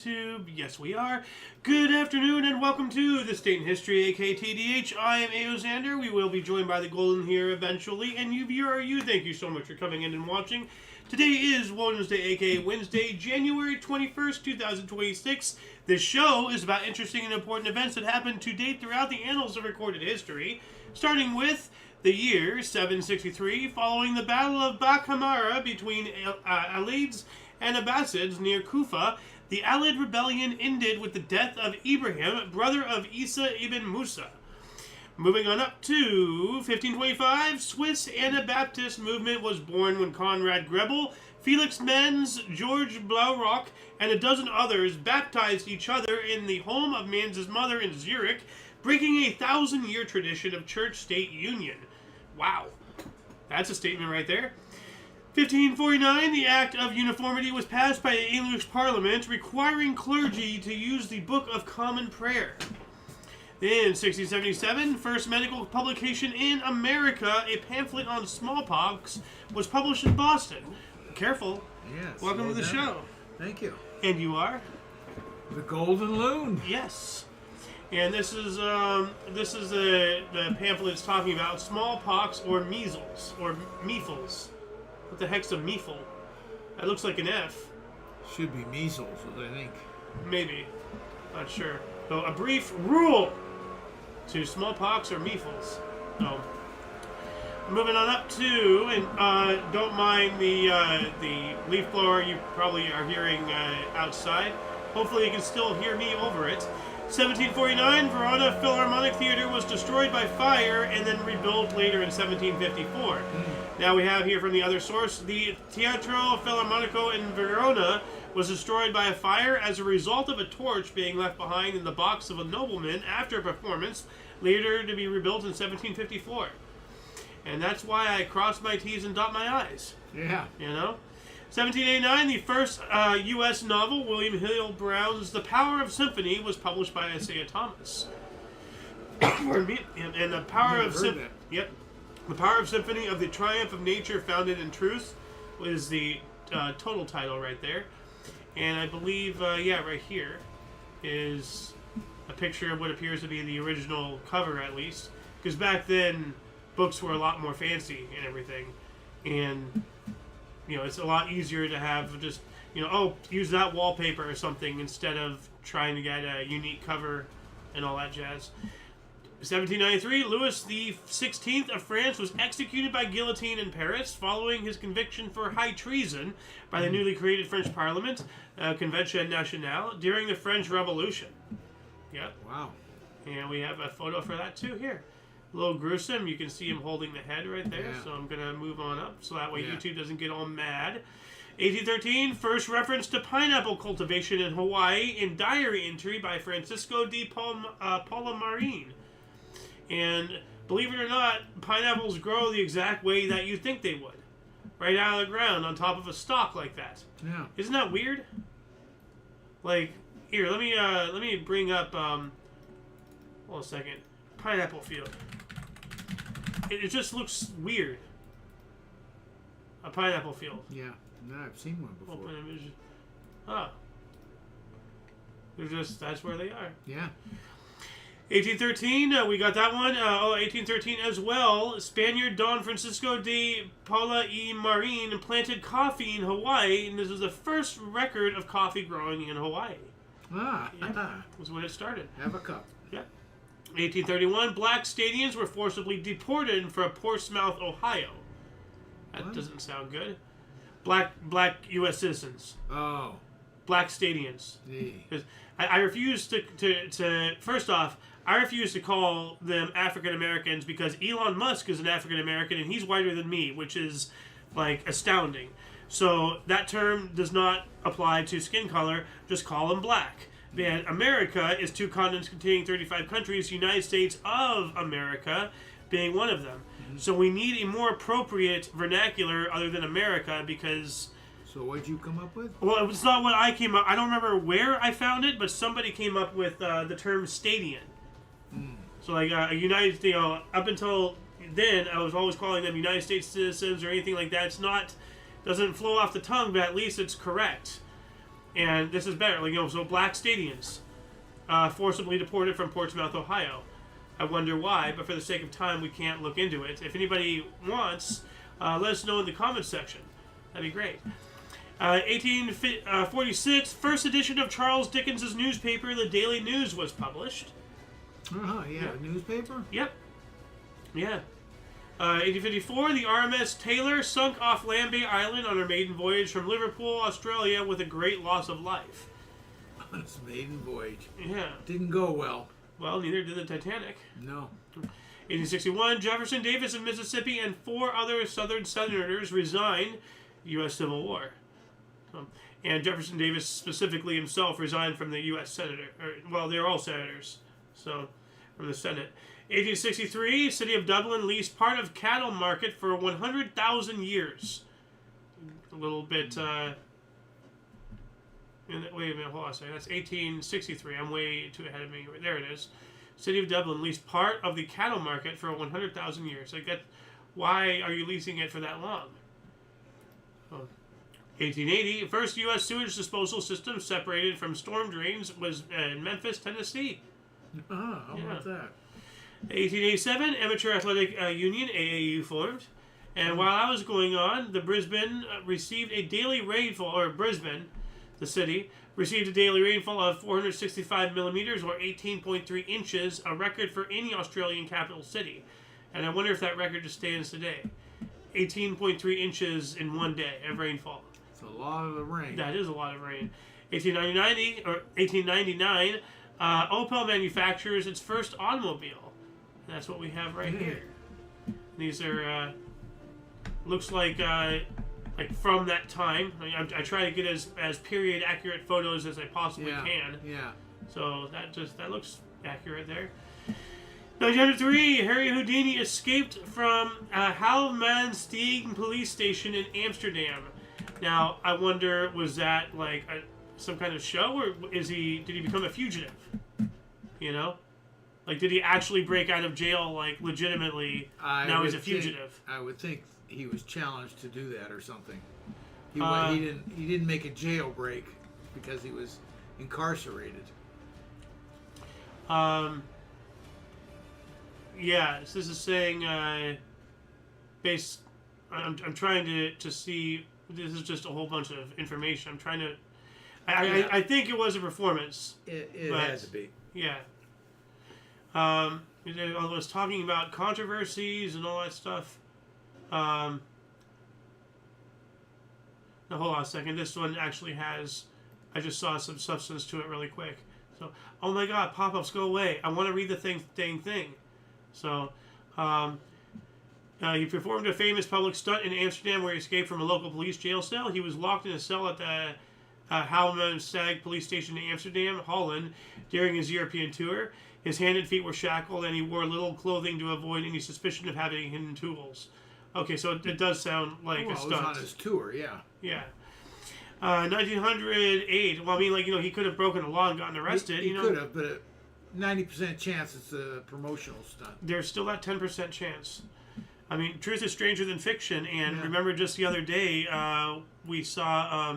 YouTube. Yes, we are. Good afternoon and welcome to This Day in History, aka TDH. I am Xander. We will be joined by the Golden here eventually. And you viewer, thank you so much for coming in and watching. Today is Wednesday, aka Wednesday, January 21st, 2026. This show is about interesting and important events that happened to date throughout the annals of recorded history, starting with the year 763, following the Battle of Bakhamara between Alids and Abbasids near Kufa. The Alid rebellion ended with the death of Ibrahim, brother of Isa ibn Musa. Moving on up to 1525, Swiss Anabaptist movement was born when Conrad Grebel, Felix Menz, George Blaurock, and a dozen others baptized each other in the home of Menz's mother in Zurich, breaking a 1,000-year tradition of church-state union. Wow. That's a statement right there. 1549, the Act of Uniformity was passed by the English Parliament, requiring clergy to use the Book of Common Prayer. Then, 1677, first medical publication in America, a pamphlet on smallpox, was published in Boston. Careful. Yes. Welcome to the show. Thank you. And you are? The Golden Loon. Yes. And this is the pamphlet it's talking about smallpox or measles or measles. What the heck's a measle? That looks like an F. Should be measles, I think. Maybe. Not sure. So a brief rule to smallpox or measles. So moving on up to, and don't mind the leaf blower you probably are hearing outside. Hopefully you can still hear me over it. 1749, Verona Philharmonic Theater was destroyed by fire and then rebuilt later in 1754. Now we have here from the other source, the Teatro Filarmonico in Verona was destroyed by a fire as a result of a torch being left behind in the box of a nobleman after a performance, later to be rebuilt in 1754. And that's why I cross my T's and dot my I's. Yeah. You know? 1789, the first U.S. novel, William Hill Brown's The Power of Symphony, was published by Isaiah Thomas. Pardon me. And The Power of Symphony. Yep. The Power of Symphony of the Triumph of Nature Founded in Truth was the total title right there. And I believe, right here is a picture of what appears to be the original cover, at least. Because back then, books were a lot more fancy and everything. And it's a lot easier to have just, use that wallpaper or something instead of trying to get a unique cover and all that jazz. 1793, Louis XVI of France was executed by guillotine in Paris following his conviction for high treason by the newly created French Parliament, Convention Nationale, during the French Revolution. Yep. Wow. And we have a photo for that too here. A little gruesome. You can see him holding the head right there. Yeah. So I'm going to move on up so that way YouTube doesn't get all mad. 1813, first reference to pineapple cultivation in Hawaii in diary entry by Francisco de Palamarin. And believe it or not, pineapples grow the exact way that you think they would. Right out of the ground on top of a stalk like that. Yeah. Isn't that weird? Like, here, let me bring up, hold on a second. Pineapple field. It just looks weird. A pineapple field. Yeah. No, I've seen one before. Open image. Oh. That's where they are. Yeah. 1813, we got that one. 1813 as well. Spaniard Don Francisco de Paula y Marin planted coffee in Hawaii, and this is the first record of coffee growing in Hawaii. Ah. Yeah, was when it started. Have a cup. Yeah. 1831, black Stadians were forcibly deported from Portsmouth, Ohio. That doesn't sound good. Black U.S. citizens. Oh. Black Stadians. I refuse to first off, I refuse to call them African Americans because Elon Musk is an African American and he's whiter than me, which is like astounding. So that term does not apply to skin color. Just call them black. And America is 2 continents containing 35 countries, United States of America being one of them. Mm-hmm. So we need a more appropriate vernacular other than America because... So what'd you come up with? Well, it's not what I came up... I don't remember where I found it, but somebody came up with the term Stadian. Mm. So like a United... up until then, I was always calling them United States citizens or anything like that. It's not... doesn't flow off the tongue, but at least it's correct. And this is better. So black Stadians forcibly deported from Portsmouth, Ohio. I wonder why, but for the sake of time, we can't look into it. If anybody wants, let us know in the comments section. That'd be great. 1846, first edition of Charles Dickens' newspaper, The Daily News, was published. Yeah. Newspaper? Yep. Yeah. 1854, the RMS Taylor sunk off Lambay Island on her maiden voyage from Liverpool, Australia, with a great loss of life. On its maiden voyage. Yeah. Didn't go well. Well, neither did the Titanic. No. 1861, Jefferson Davis of Mississippi and 4 other Southern senators resigned the U.S. Civil War. And Jefferson Davis specifically himself resigned from the U.S. Senator. They're all senators. So, from the Senate. 1863, City of Dublin leased part of cattle market for 100,000 years. A little bit, wait a minute, hold on a second. That's 1863. I'm way too ahead of me. There it is. City of Dublin leased part of the cattle market for 100,000 years. Why are you leasing it for that long? 1880, first U.S. sewage disposal system separated from storm drains was in Memphis, Tennessee. How about that? 1887, Amateur Athletic Union, AAU, formed. And while I was going on, the Brisbane received a daily rainfall, or Brisbane, the city, received a daily rainfall of 465 millimeters, or 18.3 inches, a record for any Australian capital city. And I wonder if that record just stands today. 18.3 inches in one day of rainfall. It's a lot of the rain. That is a lot of rain. 1899, Opel manufactures its first automobile. That's what we have right here. These are, looks like from that time. I try to get as period accurate photos as I possibly can. Yeah. So that looks accurate there. 1903, Harry Houdini escaped from Halmansteeg police station in Amsterdam. Now, I wonder, was that like some kind of show, or did he become a fugitive? Did he actually break out of jail, legitimately? Now he's a fugitive. I would think he was challenged to do that or something. He didn't make a jailbreak because he was incarcerated. Yeah, so this is saying, I'm trying to see. This is just a whole bunch of information. I'm trying to. I think it was a performance. It has to be. Yeah. I was talking about controversies and all that stuff. Now hold on a second. This one actually has. I just saw some substance to it really quick. So, oh my God, pop-ups, go away. I want to read the thing. So, he performed a famous public stunt in Amsterdam where he escaped from a local police jail cell. He was locked in a cell at the Halmansteeg police station in Amsterdam, Holland, during his European tour. His hand and feet were shackled, and he wore little clothing to avoid any suspicion of having hidden tools. Okay, so it does sound like a stunt. It was on his tour, yeah. Yeah. 1908. Well, he could have broken the law and gotten arrested. He could have, but 90% chance it's a promotional stunt. There's still that 10% chance. Truth is stranger than fiction, and remember just the other day we saw,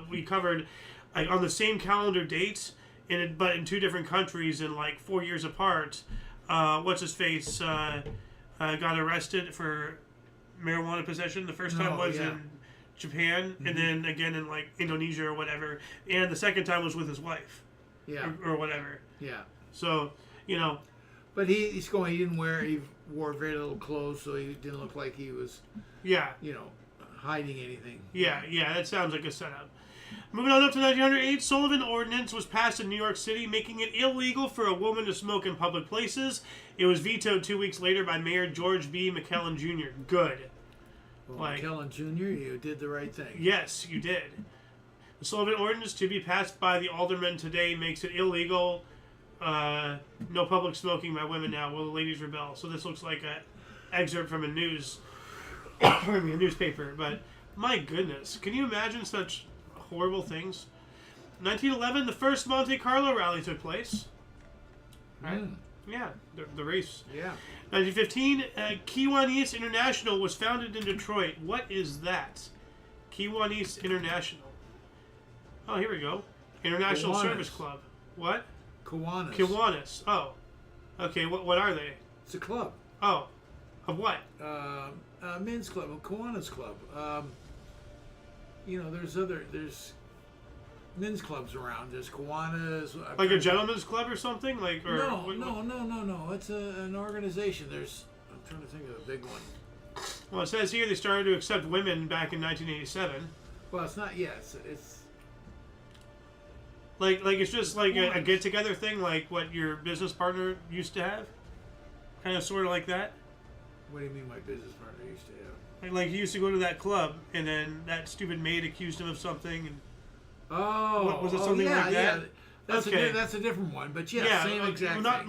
we covered on the same calendar dates, but in 2 different countries and 4 years apart. What's his face got arrested for marijuana possession. The first time was in Japan, and then again in Indonesia or whatever, and the second time was with his wife. Yeah. Or whatever. Yeah. So But he wore very little clothes, so he didn't look like he was. Yeah. Hiding anything. Yeah, that sounds like a setup. Moving on up to 1908, Sullivan Ordinance was passed in New York City, making it illegal for a woman to smoke in public places. It was vetoed 2 weeks later by Mayor George B. McClellan Jr. Good. Well, McClellan Jr., you did the right thing. Yes, you did. The Sullivan Ordinance, to be passed by the aldermen today, makes it illegal. No public smoking by women now. Will the ladies rebel? So this looks like an excerpt from a newspaper. But my goodness, can you imagine such horrible things? 1911, the first Monte Carlo rally took place. Right? Yeah, the race. Yeah. 1915, Kiwanis International was founded in Detroit. What is that? Kiwanis International. Oh, here we go. International Kiwanis. Service Club. What? Kiwanis. Kiwanis. Oh. Okay, what are they? It's a club. Oh. Of what? Men's club, a Kiwanis club. There's men's clubs around. There's Kiwanis. Like a gentleman's club or something? No. It's an organization. I'm trying to think of a big one. Well, it says here they started to accept women back in 1987. Well, it's not yet. It's like it's just like a get together thing, like what your business partner used to have, kind of sort of like that. What do you mean my business partner used to have? Like he used to go to that club, and then that stupid maid accused him of something. And was it something like that? Yeah. That's a different one, but same exact thing. Not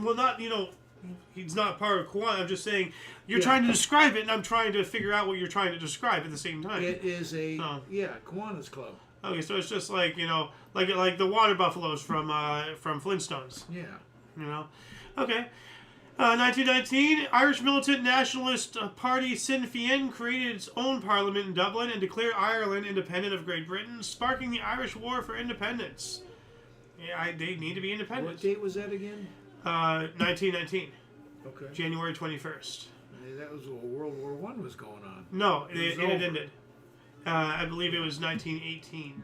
he's not part of Kiwanis. I'm just saying you're trying to describe it, and I'm trying to figure out what you're trying to describe at the same time. It is Kiwanis club. Okay, so it's just like like the water buffaloes from Flintstones. Yeah. Okay. 1919, Irish militant nationalist party Sinn Féin created its own parliament in Dublin and declared Ireland independent of Great Britain, sparking the Irish War for Independence. Yeah, they need to be independent. What date was that again? 1919. Okay. January 21st. That was when World War I was going on. No, it ended. I believe it was 1918.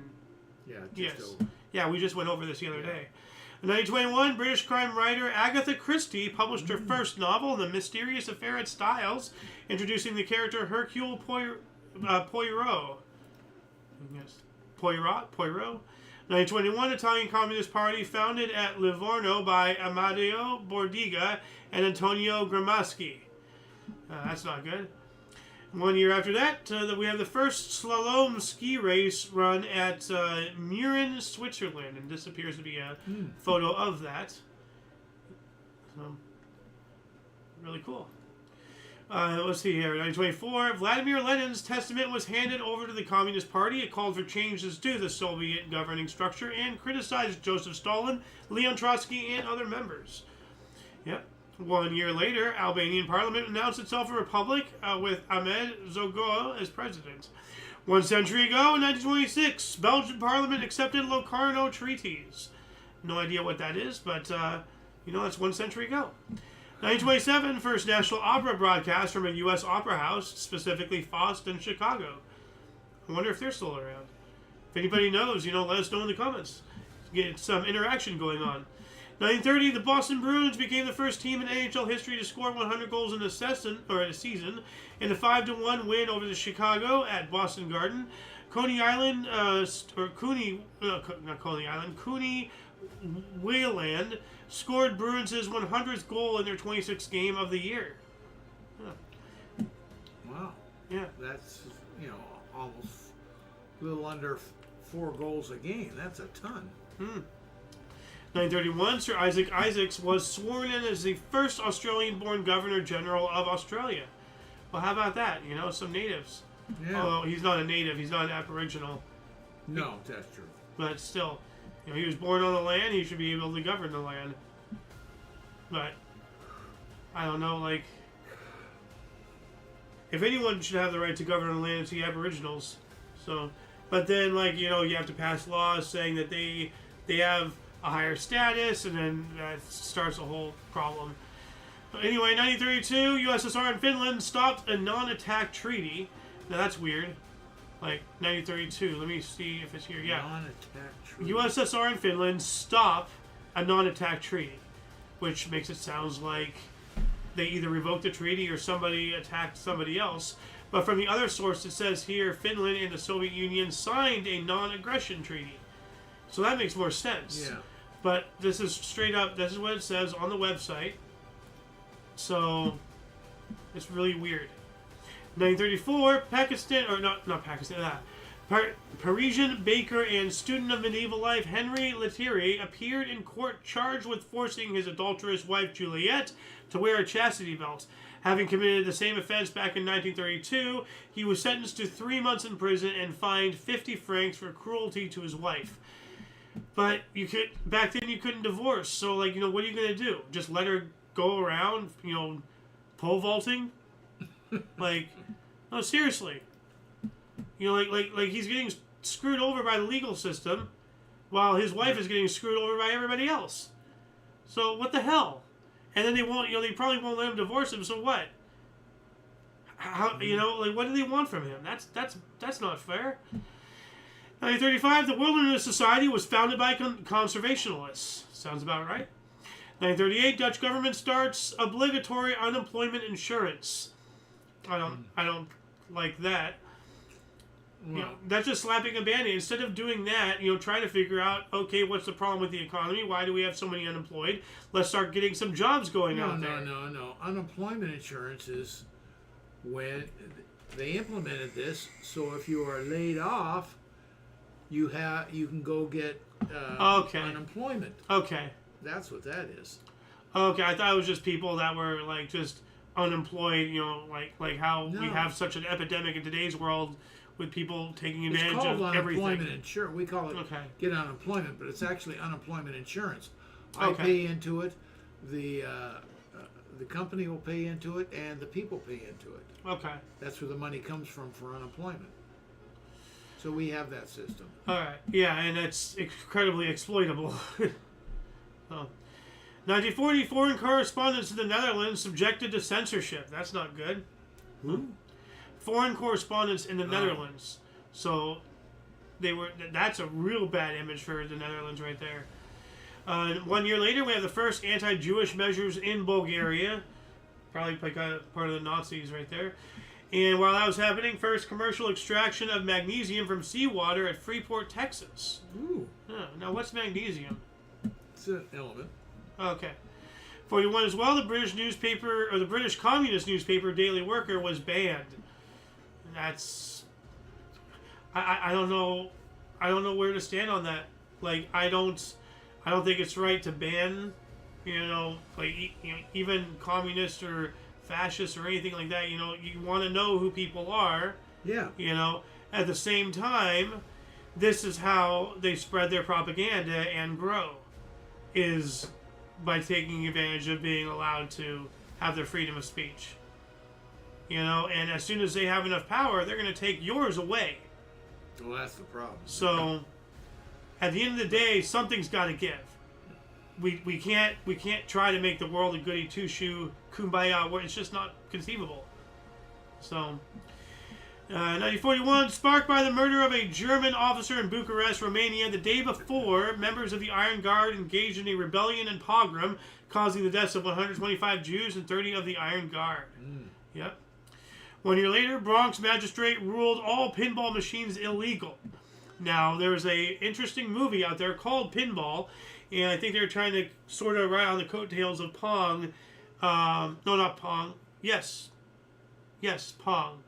Yeah, yes. over. Yeah, we just went over this the other day. In 1921, British crime writer Agatha Christie published her first novel, The Mysterious Affair at Styles, introducing the character Hercule Poirot. Yes. Poirot? 1921, Italian Communist Party founded at Livorno by Amadeo Bordiga and Antonio Gramsci. That's not good. 1 year after that, we have the first slalom ski race run at Mürren, Switzerland, and this appears to be a photo of that. So, really cool. Let's see here. 1924, Vladimir Lenin's testament was handed over to the Communist Party. It called for changes to the Soviet governing structure and criticized Joseph Stalin, Leon Trotsky, and other members. Yep. 1 year later, Albanian parliament announced itself a republic with Ahmed Zogo as president. 1 century ago, in 1926, Belgian parliament accepted Locarno treaties. No idea what that is, but that's 1 century ago. 1927, first national opera broadcast from a U.S. opera house, specifically Faust in Chicago. I wonder if they're still around. If anybody knows, let us know in the comments. Get some interaction going on. 1930, the Boston Bruins became the first team in NHL history to score 100 goals in a season in a 5-1 win over the Chicago at Boston Garden. Coney Wayland scored Bruins' 100th goal in their 26th game of the year. Huh. Wow. Yeah. That's, almost a little under 4 goals a game. That's a ton. 1931, Sir Isaac Isaacs was sworn in as the first Australian-born Governor-General of Australia. Well, how about that? Some natives. Yeah. Although he's not a native, he's not an Aboriginal. No, that's true. But still, he was born on the land, he should be able to govern the land. But, I don't know, if anyone should have the right to govern the land, it's the Aboriginals. So, but then, you have to pass laws saying that they have a higher status, and then that starts a whole problem. But anyway, 1932, USSR and Finland stopped a non-attack treaty. Now that's weird. 1932. Let me see if it's here. Yeah. Non-attack treaty. USSR and Finland stop a non-attack treaty, which makes it sound like they either revoked the treaty or somebody attacked somebody else. But from the other source, it says here Finland and the Soviet Union signed a non-aggression treaty. So that makes more sense. Yeah. But this is straight up, this is what it says on the website. So, it's really weird. 1934, Parisian baker and student of medieval life Henry Lethierry appeared in court charged with forcing his adulterous wife Juliette to wear a chastity belt. Having committed the same offense back in 1932, he was sentenced to 3 months in prison and fined 50 francs for cruelty to his wife. But back then you couldn't divorce, so what are you gonna do? Just let her go around, pole vaulting? No, seriously. He's getting screwed over by the legal system, while his wife is getting screwed over by everybody else. So what the hell? And then they won't, they probably won't let him divorce him. So what? How, what do they want from him? That's not fair. 1935, the Wilderness Society was founded by conservationists. Sounds about right. 1938, Dutch government starts obligatory unemployment insurance. I don't like that. Well, That's just slapping a band-aid. Instead of doing that, trying to figure out, okay, what's the problem with the economy? Why do we have so many unemployed? Let's start getting some jobs going out there. No. Unemployment insurance is when they implemented this. So if you are laid off, you can go get unemployment. Okay. That's what that is. Okay, I thought it was just people that were just unemployed. Like how we have such an epidemic in today's world with people taking advantage of everything. It's called unemployment insurance. We call it get unemployment, but it's actually unemployment insurance. I pay into it. The company will pay into it, and the people pay into it. Okay. That's where the money comes from for unemployment. So we have that system. All right. Yeah, and it's incredibly exploitable. 1940, foreign correspondents in the Netherlands subjected to censorship. That's not good. Who? Foreign correspondents in the Netherlands. So that's a real bad image for the Netherlands right there. 1 year later, we have the first anti-Jewish measures in Bulgaria. Probably part of the Nazis right there. And while that was happening, first commercial extraction of magnesium from seawater at Freeport, Texas. Ooh. Now, what's magnesium? It's an element. Okay. 41 as well, the British newspaper, or the British communist newspaper Daily Worker was banned. That's... I don't know. I don't know where to stand on that. I don't think it's right to ban, even communists or fascists or anything like that. You want to know who people are. Yeah. At the same time, this is how they spread their propaganda and grow, is by taking advantage of being allowed to have their freedom of speech. And as soon as they have enough power, they're going to take yours away. Well, that's the problem. So, at the end of the day, something's got to give. We can't try to make the world a goody two-shoe kumbaya where it's just not conceivable. So, 1941, sparked by the murder of a German officer in Bucharest, Romania, the day before, members of the Iron Guard engaged in a rebellion and pogrom, causing the deaths of 125 Jews and 30 of the Iron Guard. Yep. 1 year later, Bronx magistrate ruled all pinball machines illegal. Now, there's a interesting movie out there called Pinball, and I think they're trying to sort of ride on the coattails of Pong. No, not Pong. Yes, Pong.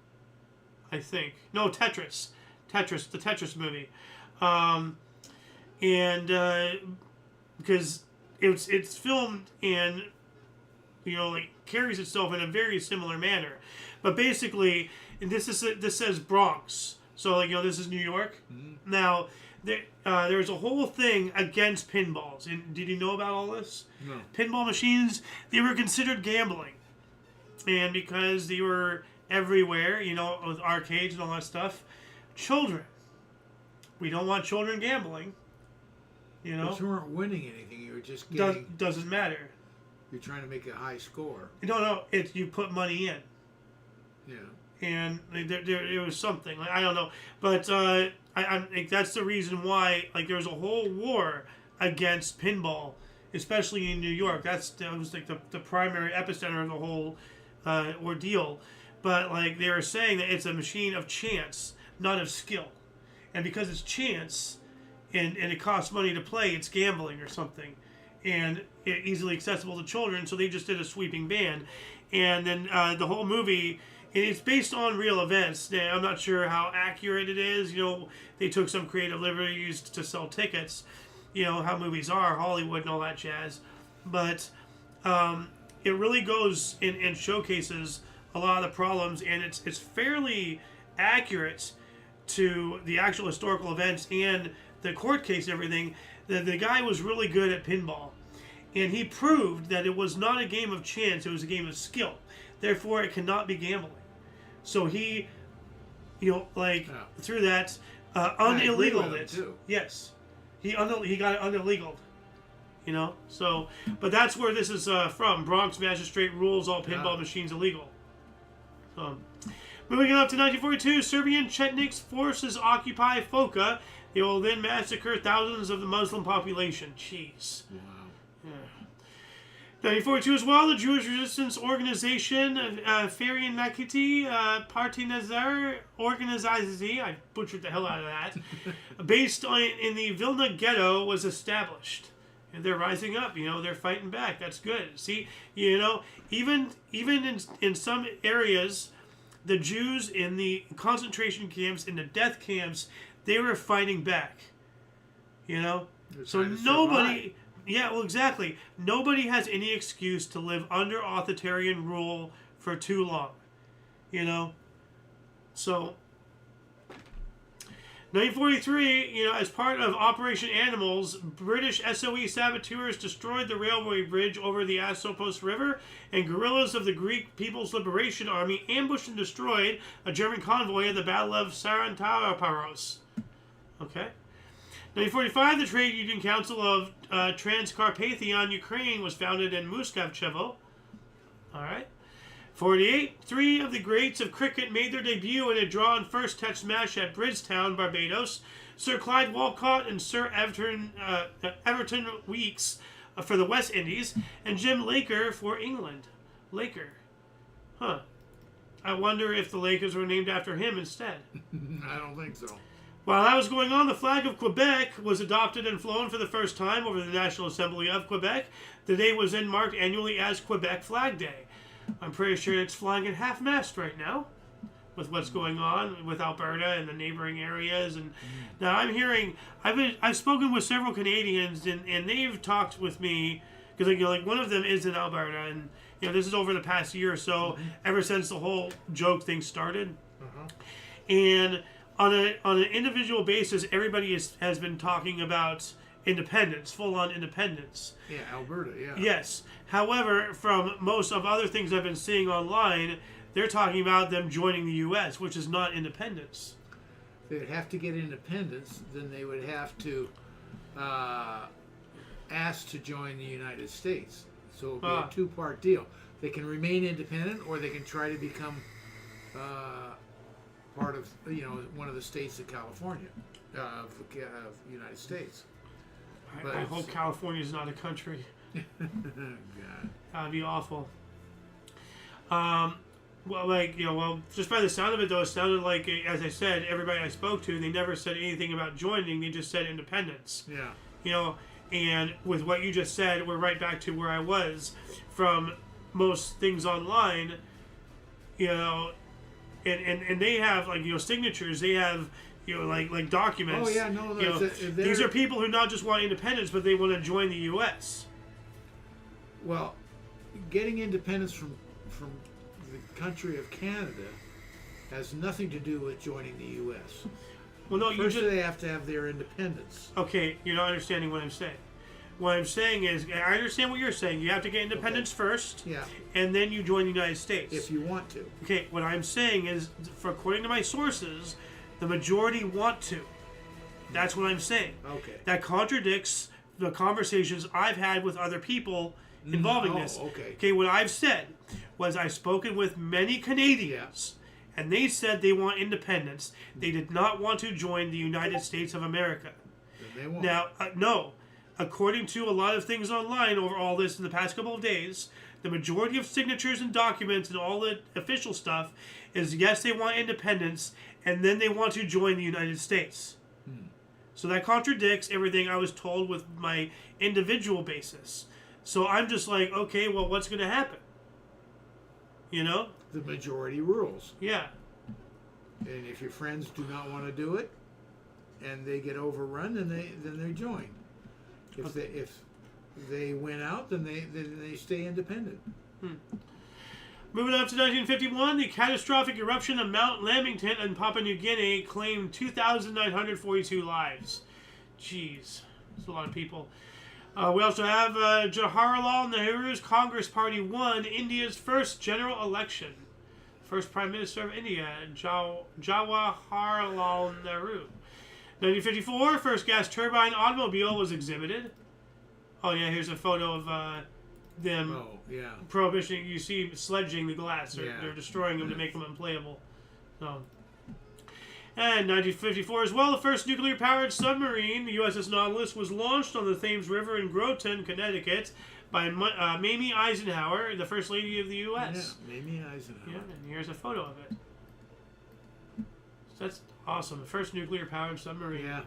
I think. No, Tetris. The Tetris movie. Because it's filmed and, carries itself in a very similar manner. But basically, this says Bronx. So, this is New York. Mm-hmm. Now, there's a whole thing against pinballs. And did you know about all this? No. Pinball machines, they were considered gambling. And because they were everywhere, with arcades and all that stuff, children. We don't want children gambling. But you weren't winning anything. You were just getting... Doesn't matter. You're trying to make a high score. No. You put money in. Yeah. And there was something. I don't know. But I think that's the reason why there was a whole war against pinball, especially in New York. That was the primary epicenter of the whole ordeal. But they were saying that it's a machine of chance, not of skill. And because it's chance and it costs money to play, it's gambling or something. And easily accessible to children, so they just did a sweeping ban. And then the whole movie... It's based on real events. Now, I'm not sure how accurate it is. They took some creative liberties to sell tickets. How movies are, Hollywood and all that jazz. But it really goes and showcases a lot of the problems, and it's fairly accurate to the actual historical events and the court case and everything. The guy was really good at pinball. And he proved that it was not a game of chance, it was a game of skill. Therefore, it cannot be gambling. So he, through that, unillegal it. Too. Yes. He got it unillegal. You know, so, but that's where this is from. Bronx magistrate rules all pinball machines illegal. So, moving on up to 1942, Serbian Chetniks forces occupy Foka. They will then massacre thousands of the Muslim population. Jeez. Wow. Yeah. 1942 as well, the Jewish resistance organization, Ferian Nakiti, Partinazar Organizazi, I butchered the hell out of that, based in the Vilna ghetto, was established. And they're rising up, you know, they're fighting back. That's good. See, you know, even in some areas, the Jews in the concentration camps, in the death camps, they were fighting back. You know? So nobody... Yeah, well, exactly. Nobody has any excuse to live under authoritarian rule for too long. You know? So, 1943, you know, as part of Operation Annals, British SOE saboteurs destroyed the railway bridge over the Asopos River, and guerrillas of the Greek People's Liberation Army ambushed and destroyed a German convoy at the Battle of Sarantaparos. Okay? 1945, the Trade Union Council of Transcarpathian Ukraine was founded in Muskavchevo. All right. 48, three of the greats of cricket made their debut in a drawn first test match at Bridgetown, Barbados. Sir Clyde Walcott and Sir Everton Weekes for the West Indies, and Jim Laker for England. Laker. Huh. I wonder if the Lakers were named after him instead. I don't think so. While that was going on, the flag of Quebec was adopted and flown for the first time over the National Assembly of Quebec. The day was then marked annually as Quebec Flag Day. I'm pretty sure it's flying at half-mast right now with what's going on with Alberta and the neighboring areas. And now I'm hearing, I've spoken with several Canadians, and they've talked with me, because like one of them is in Alberta, and you know, this is over the past year or so, ever since the whole joke thing started. And on an individual basis, everybody has been talking about independence, full-on independence. Yeah, Alberta, yeah. Yes. However, from most of other things I've been seeing online, they're talking about them joining the U.S., which is not independence. They would have to get independence, then they would have to ask to join the United States. So it would be a two-part deal. They can remain independent, or they can try to become part of, you know, one of the states of California, of the United States. I hope California is not a country. God. That'd be awful. Well, just by the sound of it, though, it sounded like, as I said, everybody I spoke to, they never said anything about joining. They just said independence. Yeah. You know, and with what you just said, we're right back to where I was from most things online. You know, and they have, like, you know, signatures. They have, you know, like documents. Oh, yeah, no. You know, these are people who not just want independence, but they want to join the U.S. Well, getting independence from the country of Canada has nothing to do with joining the U.S. Well, no, First, they have to have their independence. Okay, you're not understanding what I'm saying. What I'm saying is, I understand what you're saying. You have to get independence first, yeah, and then you join the United States. If you want to. Okay, what I'm saying is, according to my sources, the majority want to. That's what I'm saying. Okay. That contradicts the conversations I've had with other people involving this. Okay. Okay, what I've said was I've spoken with many Canadians, and they said they want independence. They did not want to join the United States of America. Then they won't. Now, no. According to a lot of things online over all this in the past couple of days, the majority of signatures and documents and all the official stuff is yes, they want independence, and then they want to join the United States. So that contradicts everything I was told with my individual basis. So I'm just like, okay, well, what's going to happen? You know? The majority rules. Yeah. And if your friends do not want to do it, and they get overrun, then they join. If they win out, then they stay independent. Moving up to 1951, the catastrophic eruption of Mount Lamington in Papua New Guinea claimed 2,942 lives. Jeez, that's a lot of people. We also have Jawaharlal Nehru's Congress Party won India's first general election. First Prime Minister of India, Jawaharlal Nehru. 1954, first gas turbine automobile was exhibited. Oh yeah, here's a photo of them. Oh yeah. Prohibition. You see sledging the glass. They're destroying them to make them unplayable. So. And 1954 as well, the first nuclear-powered submarine, the USS Nautilus, was launched on the Thames River in Groton, Connecticut, by Mamie Eisenhower, the First Lady of the U.S. Yeah, Mamie Eisenhower. Yeah, and here's a photo of it. So that's awesome. The first nuclear-powered submarine. Yeah.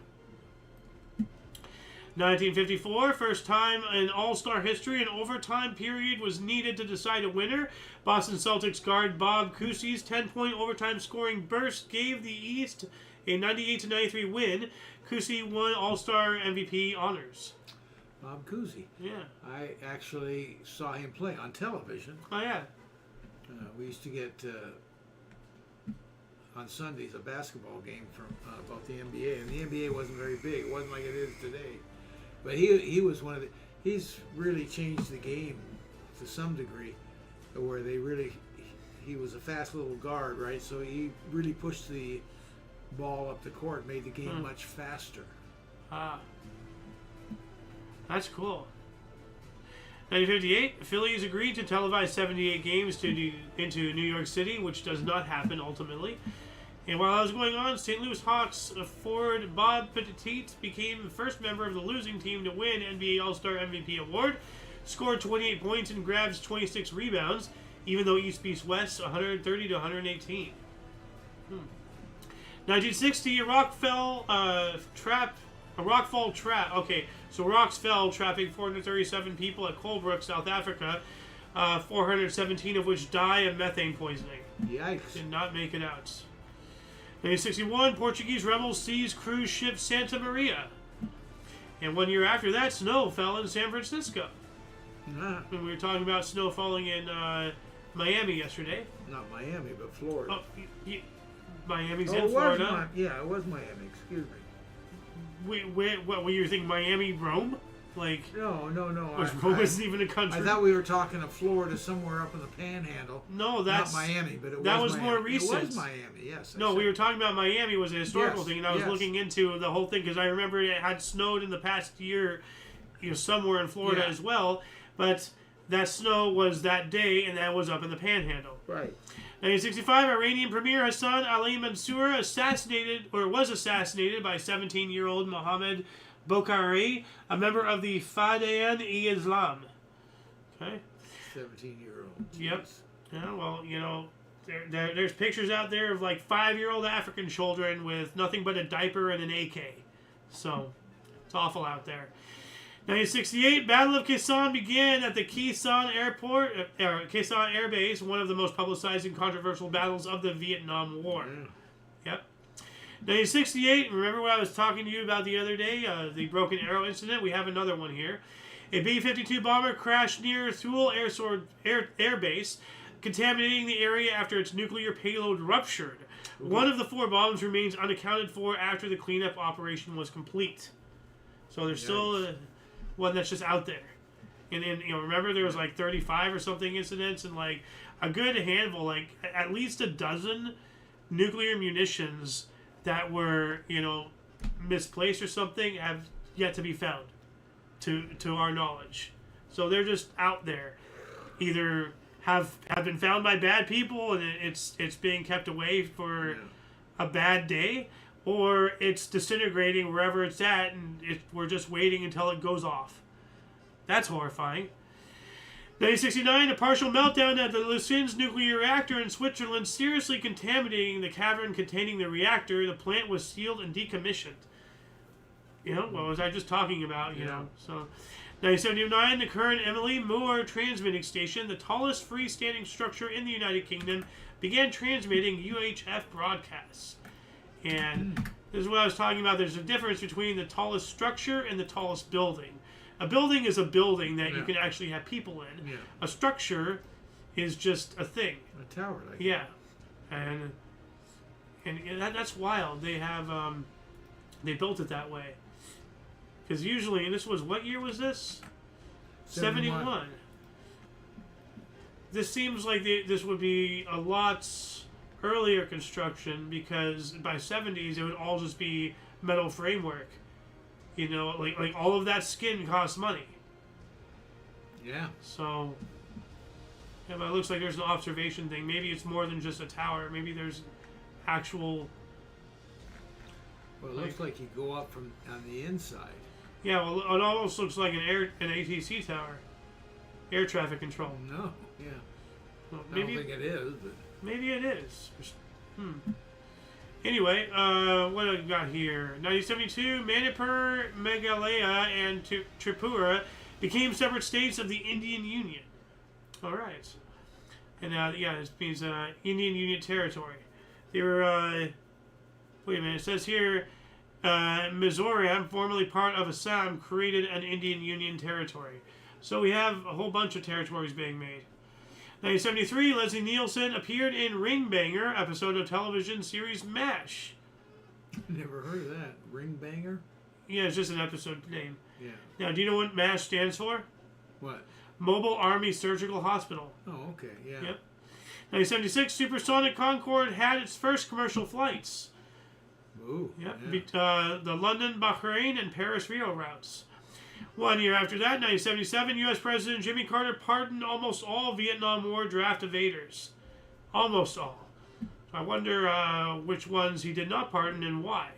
1954, first time in All-Star history, an overtime period was needed to decide a winner. Boston Celtics guard Bob Cousy's 10-point overtime scoring burst gave the East a 98-93 win. Cousy won All-Star MVP honors. Bob Cousy. Yeah. I actually saw him play on television. Oh, yeah. We used to get, on Sundays, a basketball game from about the NBA. And the NBA wasn't very big. It wasn't like it is today. But he was one of the... He's really changed the game to some degree, where they really... He was a fast little guard, right? So he really pushed the ball up the court, made the game much faster. Ah. That's cool. 1958, Phillies agreed to televise 78 games into New York City, which does not happen ultimately. And while that was going on, St. Louis Hawks forward Bob Pettit became the first member of the losing team to win NBA All-Star MVP award, scored 28 points and grabs 26 rebounds, even though East beats West 130 to 118. 1960, a rock fell Okay, so rocks fell, trapping 437 people at Colebrook, South Africa, 417 of which died of methane poisoning. Yikes. Did not make it out. 1961, Portuguese rebels seized cruise ship Santa Maria. And 1 year after that, snow fell in San Francisco. And we were talking about snow falling in Miami yesterday. Not Miami, but Florida. Oh, Miami's in Florida. It was Miami. Excuse me. What were you thinking? Miami, Rome? Like no. Rome isn't even a country. I thought we were talking of Florida, somewhere up in the Panhandle. No, that's not Miami, but that was Miami. More recent. It was Miami, yes. No, we were talking about Miami was a historical thing, and I was looking into the whole thing because I remember it had snowed in the past year, somewhere in Florida as well. But that snow was that day, and that was up in the Panhandle. Right. 1965, Iranian Premier Hassan Ali Mansour was assassinated by 17-year-old Mohammed Bokhari, a member of the Fadayan-e-Islam. Okay. 17-year-old. Yep. Yeah, well, there's pictures out there of like 5-year-old African children with nothing but a diaper and an AK. So, it's awful out there. 1968, Battle of Khe Sanh began at the Khe Sanh Airport, Khe Sanh Air Base, one of the most publicized and controversial battles of the Vietnam War. Yep. 1968, remember what I was talking to you about the other day, the Broken Arrow incident? We have another one here. A B-52 bomber crashed near Thule Air Base, contaminating the area after its nuclear payload ruptured. One of the 4 bombs remains unaccounted for after the cleanup operation was complete. So there's still one that's just out there. And remember there was like 35 or something incidents, and like a good handful, like at least a dozen nuclear munitions that were, misplaced or something have yet to be found, to our knowledge. So they're just out there, either have been found by bad people and it's being kept away for a bad day, or it's disintegrating wherever it's at, and we're just waiting until it goes off. That's horrifying. 1969, a partial meltdown at the Lucens nuclear reactor in Switzerland, seriously contaminating the cavern containing the reactor. The plant was sealed and decommissioned. What was I just talking about? So, 1979, the current Emily Moore transmitting station, the tallest freestanding structure in the United Kingdom, began transmitting UHF broadcasts. And this is what I was talking about. There's a difference between the tallest structure and the tallest building. A building is a building that you can actually have people in. Yeah. A structure is just a thing. A tower, like and that's wild. They have they built it that way. Because usually, and this was, what year was this? 71. This seems like this would be a lot earlier construction, because by 70s it would all just be metal framework. You know, like all of that skin costs money. Yeah. So, yeah, but it looks like there's an observation thing. Maybe it's more than just a tower. Maybe there's actual. Well, it looks like you go up from on the inside. Yeah, well, it almost looks like an ATC tower, air traffic control. No, yeah. Well, I don't think it is, but maybe it is. Anyway, what do I got here? 1972, Manipur, Meghalaya, and Tripura became separate states of the Indian Union. All right, and yeah, this means Indian Union territory. They were. Wait a minute. It says here, Mizoram, formerly part of Assam, created an Indian Union territory. So we have a whole bunch of territories being made. 1973, Leslie Nielsen appeared in Ring Banger, episode of television series MASH. Never heard of that. Ring Banger? Yeah, it's just an episode name. Yeah. Now, do you know what MASH stands for? What? Mobile Army Surgical Hospital. Oh, okay, yeah. Yep. 1976, Supersonic Concorde had its first commercial flights. Ooh, yep. Yeah. The London, Bahrain, and Paris Rio routes. 1 year after that, 1977, U.S. President Jimmy Carter pardoned almost all Vietnam War draft evaders. Almost all. I wonder which ones he did not pardon and why.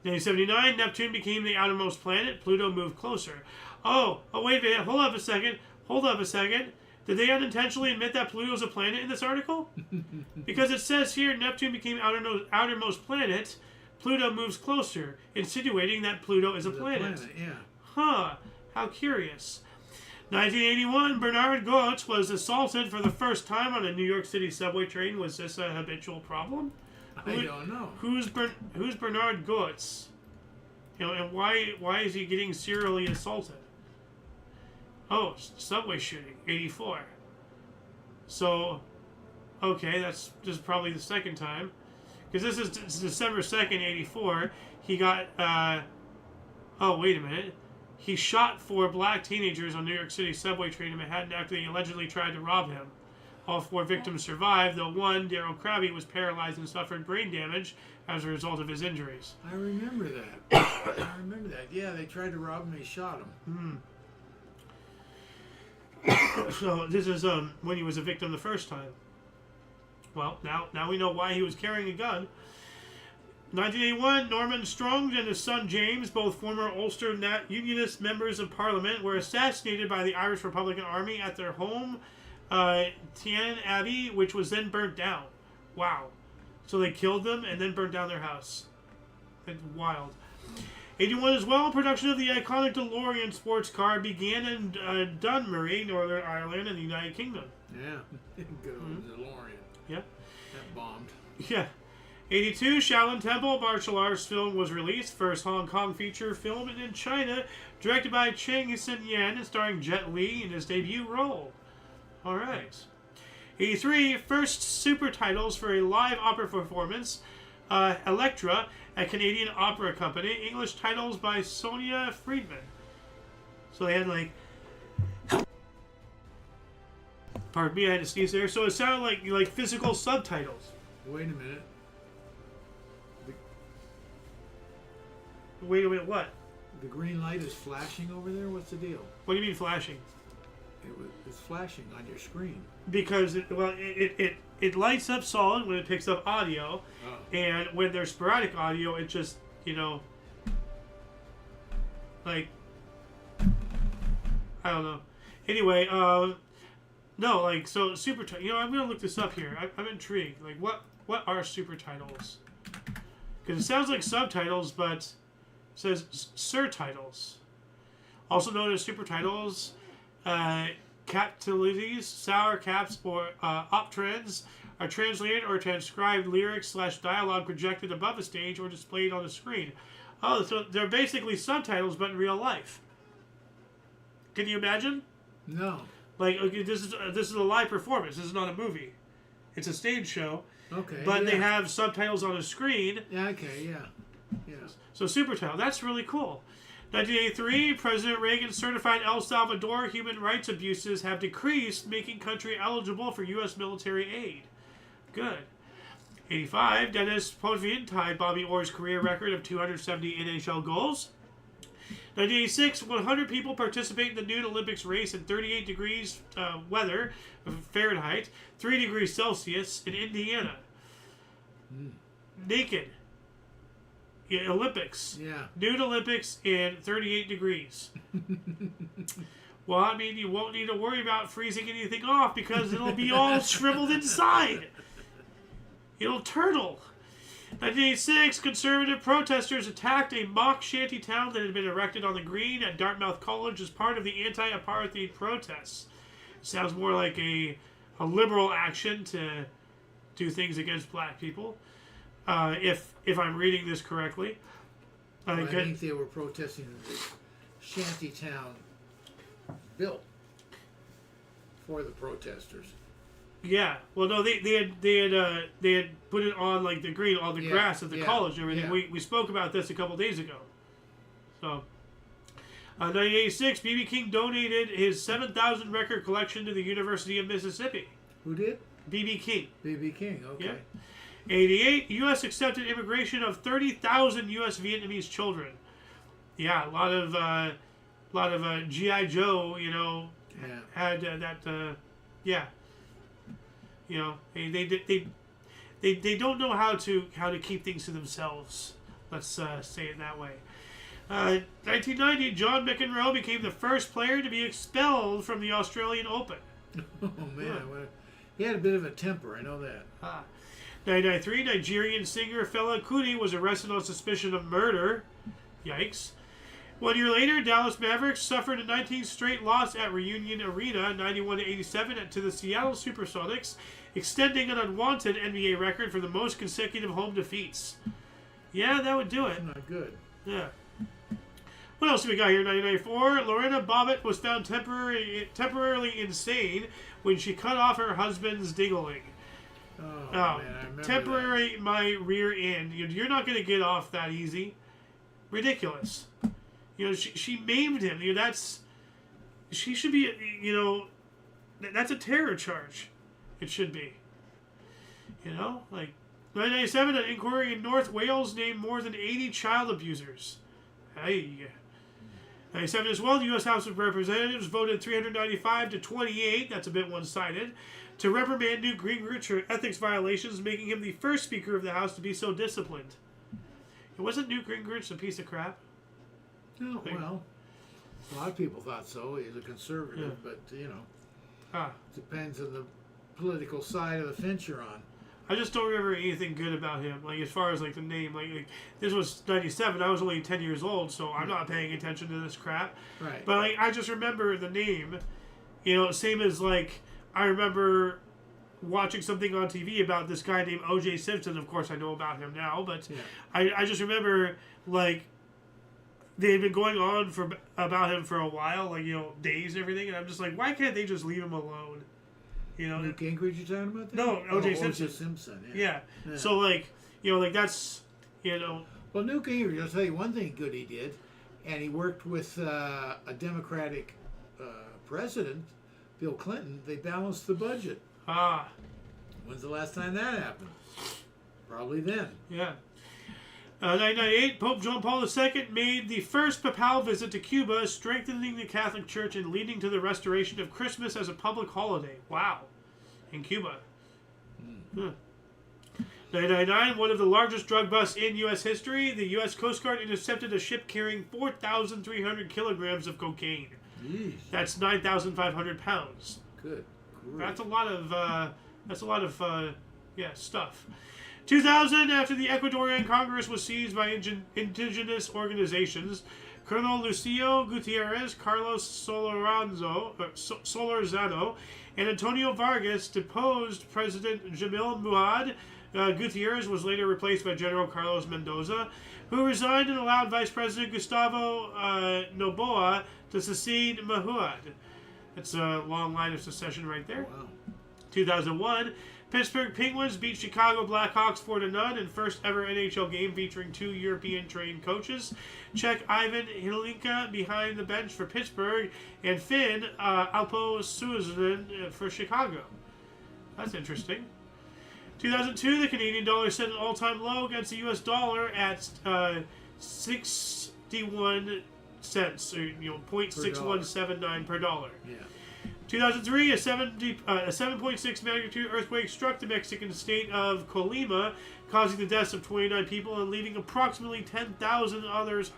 1979, Neptune became the outermost planet. Pluto moved closer. Oh, wait a minute. Hold up a second. Did they unintentionally admit that Pluto's a planet in this article? Because it says here Neptune became outermost planet. Pluto moves closer, insinuating that Pluto is a planet. Yeah. Huh. How curious. 1981, Bernard Goetz was assaulted for the first time on a New York City subway train. Was this a habitual problem? I don't know. Who's Bernard Goetz? You know, and why is he getting serially assaulted? Oh, subway shooting, 84. So, okay, that's just probably the second time. Because this is December 2nd, 84. He got, oh, wait a minute. He shot 4 black teenagers on New York City subway train in Manhattan after they allegedly tried to rob him. All 4 victims survived, though one, Daryl Krabby, was paralyzed and suffered brain damage as a result of his injuries. I remember that. Yeah, they tried to rob him, they shot him. So this is when he was a victim the first time. Well, now we know why he was carrying a gun. 1981, Norman Strong and his son James, both former Ulster Unionist members of Parliament, were assassinated by the Irish Republican Army at their home, Tien Abbey, which was then burnt down. Wow. So they killed them and then burnt down their house. That's wild. 81 as well, production of the iconic DeLorean sports car began in Dunmurry, Northern Ireland, in the United Kingdom. Yeah, good old DeLorean. Yeah. That bombed. Yeah. 82, Shaolin Temple martial arts film was released. First Hong Kong feature film in China, directed by Cheng Sin-yen and starring Jet Li in his debut role. All right. 83, first super titles for a live opera performance. Electra, a Canadian opera company. English titles by Sonia Friedman. So they had like... Pardon me, I had to sneeze there. So it sounded like physical subtitles. Wait a minute. Wait a minute, what? The green light is flashing over there? What's the deal? What do you mean flashing? It's flashing on your screen. Because, it lights up solid when it picks up audio. Oh. And when there's sporadic audio, it just, like, I don't know. Anyway, no, like, so super, I'm going to look this up here. I'm intrigued. Like, what are super titles? Because it sounds like subtitles, but it says surtitles. Also known as super titles, capitalities, sour caps, or uptrends are translated or transcribed lyrics / dialogue projected above a stage or displayed on a screen. Oh, so they're basically subtitles, but in real life. Can you imagine? No. Like, okay, this is a live performance. This is not a movie. It's a stage show. Okay. But they have subtitles on a screen. Yeah. Okay. Yeah. Yeah. So super title. That's really cool. 1983, President Reagan certified El Salvador human rights abuses have decreased, making country eligible for U.S. military aid. Good. '85, Dennis Potvin tied Bobby Orr's career record of 270 NHL goals. 1986, 100 people participate in the nude Olympics race in 38 degrees weather, Fahrenheit, 3 degrees Celsius in Indiana. Naked. Olympics. Yeah. Nude Olympics in 38 degrees. Well, I mean, you won't need to worry about freezing anything off because it'll be all shriveled inside. It'll turtle. 1986, conservative protesters attacked a mock shanty town that had been erected on the green at Dartmouth College as part of the anti-apartheid protests. Sounds more like a liberal action to do things against black people, if I'm reading this correctly. I think they were protesting the shanty town built for the protesters. Yeah, well, no, they had put it on like the green, all the grass at the college and everything. Yeah. We spoke about this a couple days ago. So, 1986, B.B. King donated his 7,000 record collection to the University of Mississippi. Who did? B.B. King. B.B. King. Okay. Yeah. 88, U.S. accepted immigration of 30,000 U.S. Vietnamese children. Yeah, a lot of G.I. Joe, had that. Yeah. They don't know how to keep things to themselves. Let's say it that way. 1990, John McEnroe became the first player to be expelled from the Australian Open. Oh man, he had a bit of a temper. I know that. 1993, Nigerian singer Fela Kuti was arrested on suspicion of murder. Yikes. 1 year later, Dallas Mavericks suffered a 19th straight loss at Reunion Arena, 91-87, to the Seattle Supersonics, extending an unwanted NBA record for the most consecutive home defeats. Yeah, that would do it. Not good. Yeah. What else do we got here? 1994, Lorena Bobbitt was found temporarily insane when she cut off her husband's dingling. Oh man, I remember temporary that. my rear end. You're not going to get off that easy. Ridiculous. She maimed him. She should be. That's a terror charge. It should be. Like 1997, an inquiry in North Wales named more than 80 child abusers. Hey. 1997 as well, the U.S. House of Representatives voted 395 to 28. That's a bit one-sided. To reprimand Newt Gingrich for ethics violations, making him the first Speaker of the House to be so disciplined. Wasn't Newt Gingrich a piece of crap? Oh, well, a lot of people thought so. He's a conservative, but depends on the political side of the fence you're on. I just don't remember anything good about him. Like as far as like the name, like this was '97. I was only 10 years old, so I'm not paying attention to this crap. Right. But I just remember the name. Same as like I remember watching something on TV about this guy named O.J. Simpson. Of course, I know about him now, but I just remember like they had been going on about him for a while, like days and everything, and I'm just like, why can't they just leave him alone? Newt Gingrich, you talking about that? No, O.J. Simpson. O.J. Simpson. Yeah. So like that's Well, Newt Gingrich, I'll tell you one thing good he did, and he worked with a Democratic president, Bill Clinton. They balanced the budget. When's the last time that happened? Probably then. Yeah. 1998, Pope John Paul II made the first papal visit to Cuba, strengthening the Catholic Church and leading to the restoration of Christmas as a public holiday. Wow. In Cuba. 1999, one of the largest drug busts in U.S. history, the U.S. Coast Guard intercepted a ship carrying 4,300 kilograms of cocaine. Jeez. That's 9,500 pounds. Good. Great. That's a lot of stuff. 2000, after the Ecuadorian Congress was seized by indigenous organizations, Colonel Lucio Gutierrez, Carlos Solorzano, and Antonio Vargas deposed President Jamil Muad. Gutierrez was later replaced by General Carlos Mendoza, who resigned and allowed Vice President Gustavo Noboa to succeed Muad. That's a long line of succession right there. Wow. 2001, Pittsburgh Penguins beat Chicago Blackhawks 4-0 in first ever NHL game featuring two European-trained coaches. Czech Ivan Hlinka behind the bench for Pittsburgh and Finn Alpo Suonen for Chicago. That's interesting. 2002, the Canadian dollar set an all-time low against the U.S. dollar at 61 cents, or 0.6179 per dollar. Yeah. 2003, a 7.6 magnitude earthquake struck the Mexican state of Colima, causing the deaths of 29 people and leaving approximately 10,000 others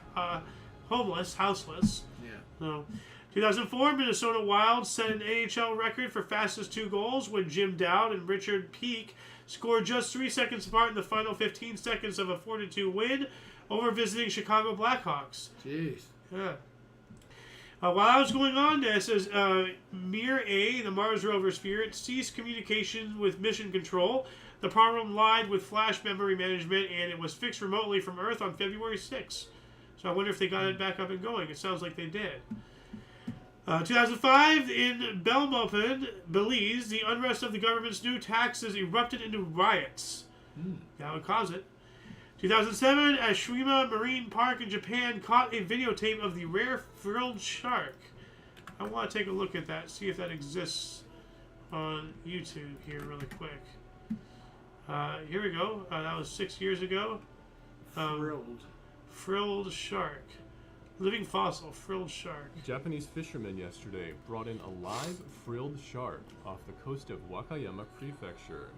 houseless. Yeah. So, 2004, Minnesota Wild set an AHL record for fastest 2 goals when Jim Dowd and Richard Peake scored just 3 seconds apart in the final 15 seconds of a 4-2 win over visiting Chicago Blackhawks. Jeez. Yeah. While I was going on this, as Mir A, the Mars rover Spirit, ceased communication with Mission Control. The problem lied with flash memory management, and it was fixed remotely from Earth on February 6th. So I wonder if they got it back up and going. It sounds like they did. 2005, in Belmopan, Belize, the unrest of the government's new taxes erupted into riots. That would cause it. 2007, Ashima Marine Park in Japan caught a videotape of the rare frilled shark. I want to take a look at that, see if that exists on YouTube here really quick. Here we go. That was 6 years ago. Frilled shark. Living fossil, frilled shark. Japanese fishermen yesterday brought in a live frilled shark off the coast of Wakayama Prefecture.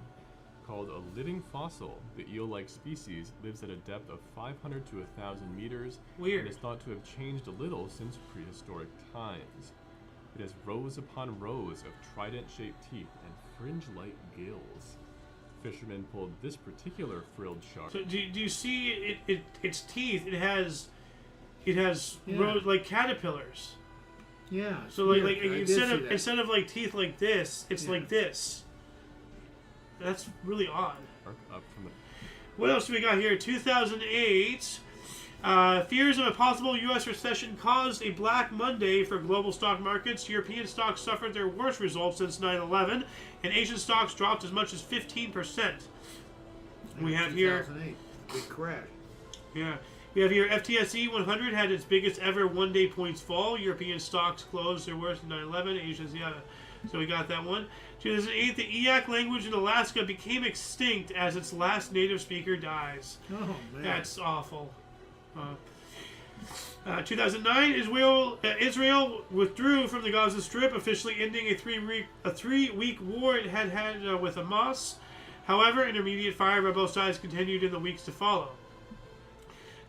Called a living fossil, the eel-like species lives at a depth of 500 to 1,000 meters. Weird. And is thought to have changed a little since prehistoric times. It has rows upon rows of trident-shaped teeth and fringe-like gills. Fishermen pulled this particular frilled shark. So do you see its teeth? It has Yeah. rows like caterpillars. Yeah. So like instead of like teeth like this, it's like this. That's really odd. Up from the... What else do we got here? 2008. Fears of a possible U.S. recession caused a Black Monday for global stock markets. European stocks suffered their worst results since 9/11, and Asian stocks dropped as much as 15%. We have here... 2008. Big crash. Yeah. We have here FTSE 100 had its biggest ever one-day points fall. European stocks closed their worst in 9/11. Asia's the other. So we got that one. 2008, the Eyak language in Alaska became extinct as its last native speaker dies. Oh, man. That's awful. 2009, Israel withdrew from the Gaza Strip, officially ending a three-week war it had with Hamas. However, intermediate fire by both sides continued in the weeks to follow.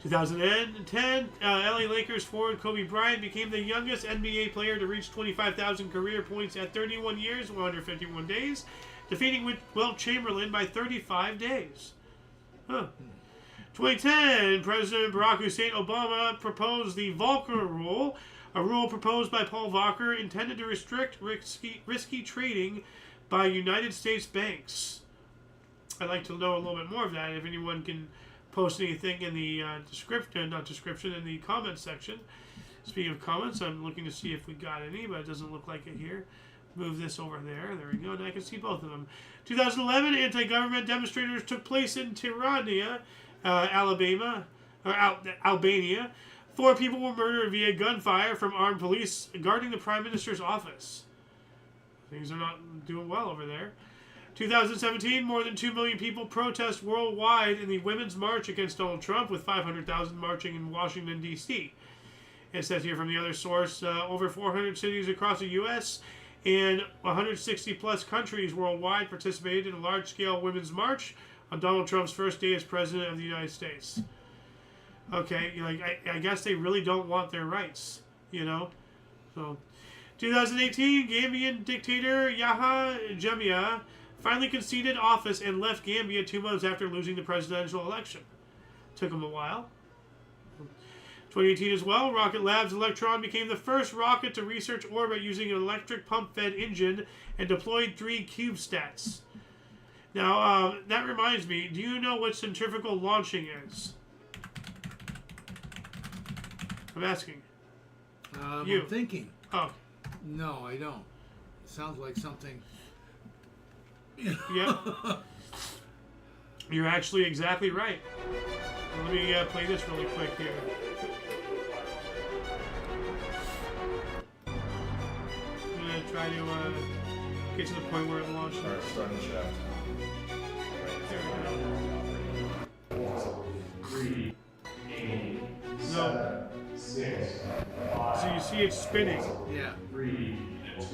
2010, LA Lakers forward Kobe Bryant became the youngest NBA player to reach 25,000 career points at 31 years, 151 days, defeating Wilt Chamberlain by 35 days. 2010, President Barack Hussein Obama proposed the Volcker Rule, a rule proposed by Paul Volcker intended to restrict risky trading by United States banks. I'd like to know a little bit more of that. If anyone can post anything in the in the comments section. Speaking of comments, I'm looking to see if we got any, but it doesn't look like it here. Move this over there. There we go. And I can see both of them. 2011, anti-government demonstrators took place in Tirana, Albania. 4 people were murdered via gunfire from armed police guarding the Prime Minister's office. Things are not doing well over there. 2017, more than 2 million people protest worldwide in the Women's March against Donald Trump, with 500,000 marching in Washington, D.C. It says here from the other source, over 400 cities across the U.S. and 160-plus countries worldwide participated in a large-scale Women's March on Donald Trump's first day as President of the United States. Okay, I guess they really don't want their rights, So, 2018, Gambian dictator Yahya Jammeh finally conceded office and left Gambia 2 months after losing the presidential election. Took him a while. 2018 as well, Rocket Lab's Electron became the first rocket to research orbit using an electric pump-fed engine and deployed 3 CubeSats. Now, that reminds me, do you know what centrifugal launching is? I'm asking. I'm thinking. Oh. No, I don't. It sounds like something... Yep. You're actually exactly right. Let me play this really quick here. I'm going to try to get to the point where it launches. Alright, starting the shaft. 3, 8, 7, 6, 5. So you see it spinning. Yeah. 3, 2,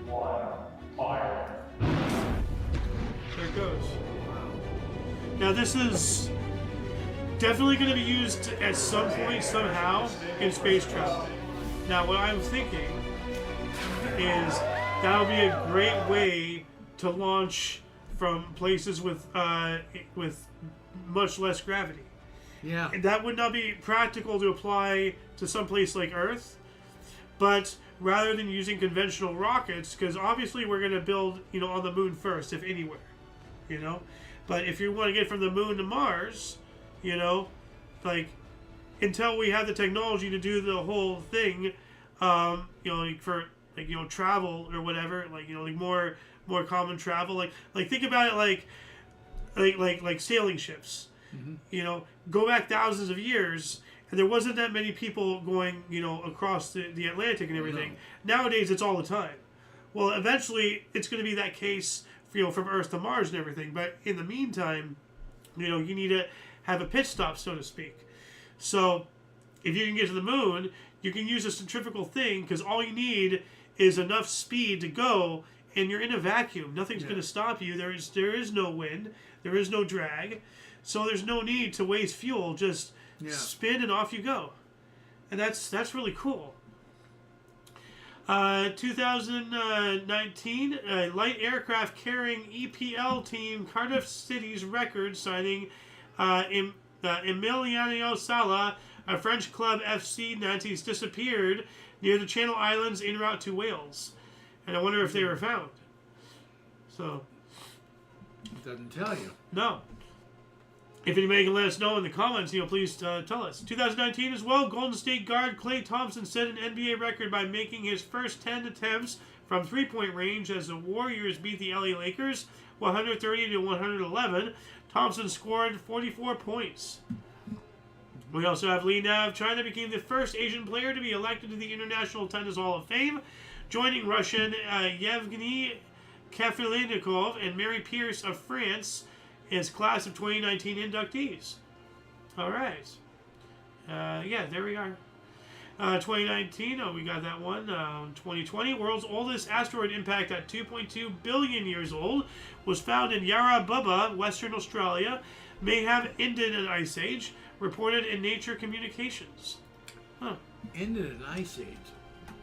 1, fire. There it goes. Now this is definitely going to be used at some point, somehow, in space travel. Now what I'm thinking is that'll be a great way to launch from places with much less gravity. Yeah. And that would not be practical to apply to some place like Earth, but rather than using conventional rockets, because obviously we're going to build, on the moon first, if anywhere, But if you want to get from the moon to Mars, until we have the technology to do the whole thing, for travel or whatever, more common travel, like think about it like sailing ships. Mm-hmm. Go back thousands of years, and there wasn't that many people going, across the Atlantic and everything. No. Nowadays, it's all the time. Well, eventually, it's going to be that case, from Earth to Mars and everything. But in the meantime, you need to have a pit stop, so to speak. So, if you can get to the moon, you can use a centrifugal thing, because all you need is enough speed to go, and you're in a vacuum. Nothing's going to stop you. There is no wind. There is no drag. So there's no need to waste fuel. Just spin and off you go. And that's really cool. 2019, light aircraft carrying EPL team Cardiff City's record signing Emiliano Sala, a French club FC Nantes, disappeared near the Channel Islands en route to Wales. And I wonder if they were found. So. It doesn't tell you. No. If anybody can let us know in the comments, please tell us. 2019 as well, Golden State guard Klay Thompson set an NBA record by making his first 10 attempts from three-point range as the Warriors beat the LA Lakers 130-111. Thompson scored 44 points. We also have Li Na of China became the first Asian player to be elected to the International Tennis Hall of Fame, joining Russian Yevgeny Kafelnikov and Mary Pierce of France as class of 2019 inductees. All right. There we are. 2019, we got that one. 2020, world's oldest asteroid impact at 2.2 billion years old was found in Yarra Bubba, Western Australia. May have ended an ice age, reported in Nature Communications. Huh. Ended an ice age?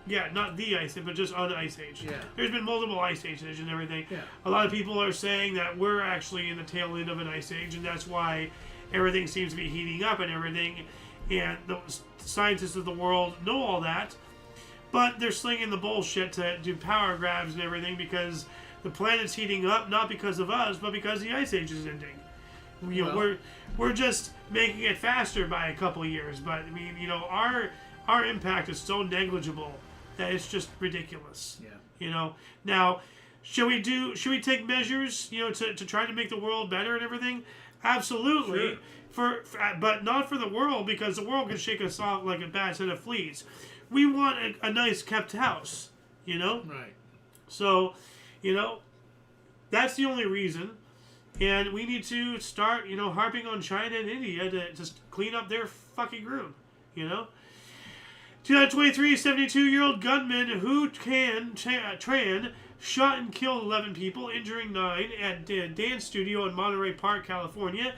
Yeah, not the ice age, but just an ice age. Yeah. There's been multiple ice ages and everything. Yeah. A lot of people are saying that we're actually in the tail end of an ice age, and that's why everything seems to be heating up and everything. And the scientists of the world know all that, but they're slinging the bullshit to do power grabs and everything because the planet's heating up, not because of us, but because the ice age is ending. We're just making it faster by a couple of years, but I mean, our impact is so negligible that it's just ridiculous. Yeah. Now, should we take measures, to try to make the world better and everything? Absolutely. Sure. But not for the world, because the world can shake us off like a bad set of fleas. We want a nice kept house, Right. So, that's the only reason. And we need to start, harping on China and India to just clean up their fucking room, 2023, 72-year-old gunman Hu Tran shot and killed 11 people, injuring 9 at a dance studio in Monterey Park, California.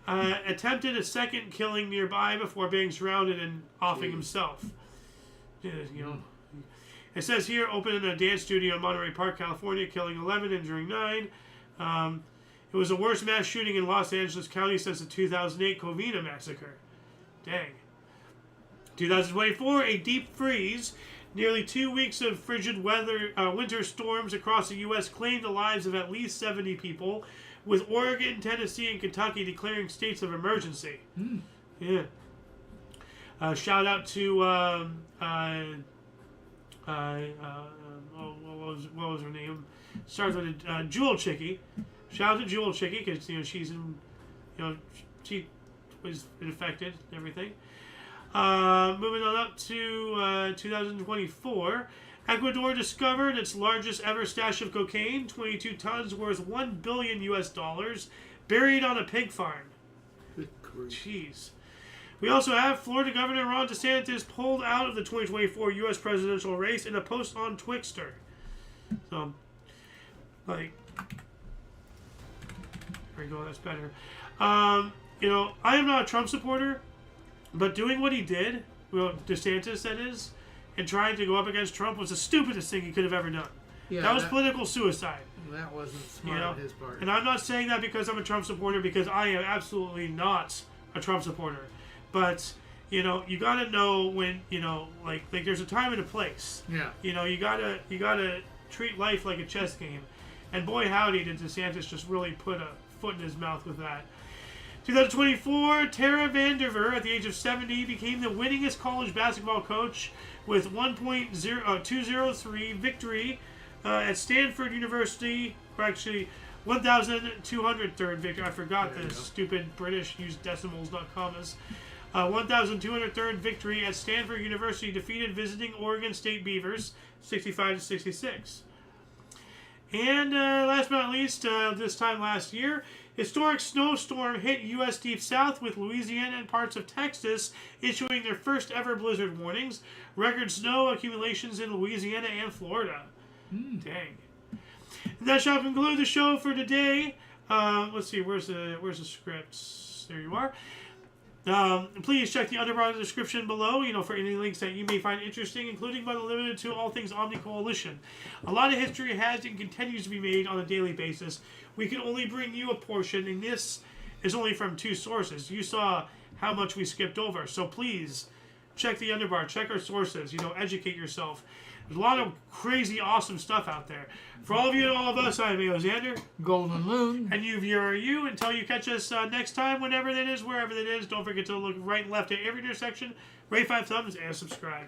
Attempted a second killing nearby before being surrounded and offing himself. It says here, opened in a dance studio in Monterey Park, California, killing 11, injuring 9. It was the worst mass shooting in Los Angeles County since the 2008 Covina massacre. Dang. 2024, a deep freeze. Nearly 2 weeks of frigid winter storms across the U.S. claimed the lives of at least 70 people, with Oregon, Tennessee, and Kentucky declaring states of emergency. Yeah. Shout out to what was her name? Starts with a Jewel Chickie. Shout out to Jewel Chickie because she's in, she was infected and everything. Moving on up to 2024, Ecuador discovered its largest ever stash of cocaine, 22 tons worth $1 billion, buried on a pig farm. Jeez. We also have Florida Governor Ron DeSantis pulled out of the 2024 U.S. presidential race in a post on Twixter. So, like, there you go, that's better. You know, I am not a Trump supporter, but doing what he did, well, DeSantis that is, and trying to go up against Trump was the stupidest thing he could have ever done. Yeah, that was political suicide. That wasn't smart on his part. And I'm not saying that because I'm a Trump supporter, because I am absolutely not a Trump supporter. But, you know, you gotta know when, you know, like there's a time and a place. Yeah. You know, you gotta treat life like a chess game. And boy howdy did DeSantis just really put a foot in his mouth with that. 2024, Tara Vanderveer, at the age of 70, became the winningest college basketball coach with 1.203 victory at Stanford University, or actually 1,203rd victory. I forgot this stupid British use decimals, not commas. 1,203rd victory at Stanford University, defeated visiting Oregon State Beavers 65-66. And last but not least, this time last year, historic snowstorm hit U.S. deep south, with Louisiana and parts of Texas issuing their first ever blizzard warnings. Record snow accumulations in Louisiana and Florida. Dang. And that shall conclude the show for today. Let's see, where's the scripts? There you are. Please check the underbar of the description below, you know, for any links that you may find interesting, including but not limited to all things Omni Coalition. A lot of history has and continues to be made on a daily basis. We can only bring you a portion, and this is only from 2 sources. You saw how much we skipped over, so please check the underbar, check our sources, you know, educate yourself. There's a lot of crazy, awesome stuff out there. For all of you and all of us, I'm A.O. Xander. Golden Loon. And you. Until you catch us next time, whenever that is, wherever that is, don't forget to look right and left at every intersection, rate 5 thumbs, and subscribe.